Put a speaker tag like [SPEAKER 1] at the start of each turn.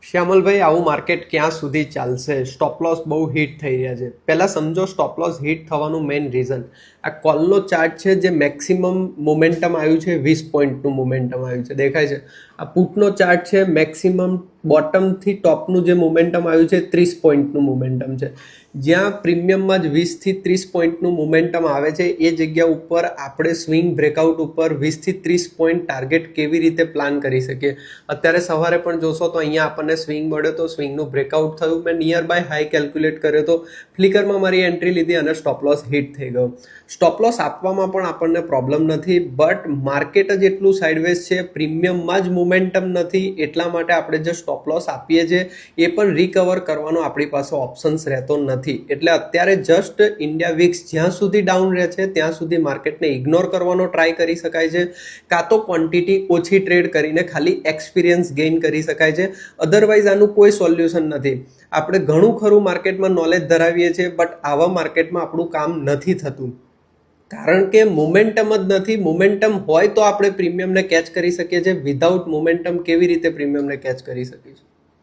[SPEAKER 1] શ્યામલભાઈ, આવું માર્કેટ ક્યાં સુધી ચાલશે? સ્ટોપ લોસ બહુ હિટ થઈ રહ્યા છે. પહેલાં સમજો સ્ટોપ લોસ હિટ થવાનું મેઇન રીઝન આ કોલનો ચાર્ટ છે, જે મેક્સિમમ મોમેન્ટમ આવ્યું છે 20 પોઈન્ટનું મોમેન્ટમ આવ્યું છે, દેખાય છે. આ પુટનો ચાર્ટ છે, મેક્સિમમ બોટમથી ટોપનું જે મોમેન્ટમ આવ્યું છે 30 પોઈન્ટનું મોમેન્ટમ છે. જ્યાં પ્રીમિયમમાં જ 20થી 30 પોઈન્ટનું મોમેન્ટમ આવે છે, એ જગ્યા ઉપર આપણે સ્વિંગ બ્રેકઆઉટ ઉપર 20થી 30 પોઈન્ટ ટાર્ગેટ કેવી રીતે પ્લાન કરી શકીએ? અત્યારે સવારે પણ જોશો તો અહીંયા આપણને સ્વિંગ મળ્યો તો સ્વિંગનું બ્રેકઆઉટ થયું. મેં નિયર બાય હાઈ કેલ્ક્યુલેટ કર્યો તો ફ્લિકરમાં મારી એન્ટ્રી લીધી અને સ્ટોપ લોસ હિટ થઈ ગયો. સ્ટોપ લોસ આપવામાં પણ આપણને પ્રોબ્લેમ નથી, બટ માર્કેટ જ એટલું સાઇડવેઝ છે, પ્રીમિયમમાં જ મોમેન્ટમ નથી, એટલા માટે આપણે જે સ્ટોપ લોસ આપીએ છીએ એ પણ રિકવર કરવાનો આપણી પાસે ઓપ્શન્સ રહેતો નથી. એટલે અત્યારે જસ્ટ ઇન્ડિયા વિક્સ જ્યાં સુધી ડાઉન રહે છે ત્યાં સુધી માર્કેટને ઇગ્નોર કરવાનો ટ્રાય કરી શકાય છે, કાં તો ક્વોન્ટિટી ઓછી ટ્રેડ કરીને ખાલી એક્સપિરિયન્સ ગેઇન કરી શકાય છે. અધરવાઇઝ આનું કોઈ સોલ્યુશન નથી. આપણે ઘણું ખરું માર્કેટમાં નોલેજ ધરાવીએ છીએ, બટ આવા માર્કેટમાં આપણું કામ નથી થતું, કારણ કે મોમેન્ટમ જ નથી. મોમેન્ટમ હોય તો આપણે પ્રીમિયમને કેચ કરી શકીએ છીએ. વિધાઉટ મોમેન્ટમ કેવી રીતે પ્રીમિયમને કેચ કરી શકીશું?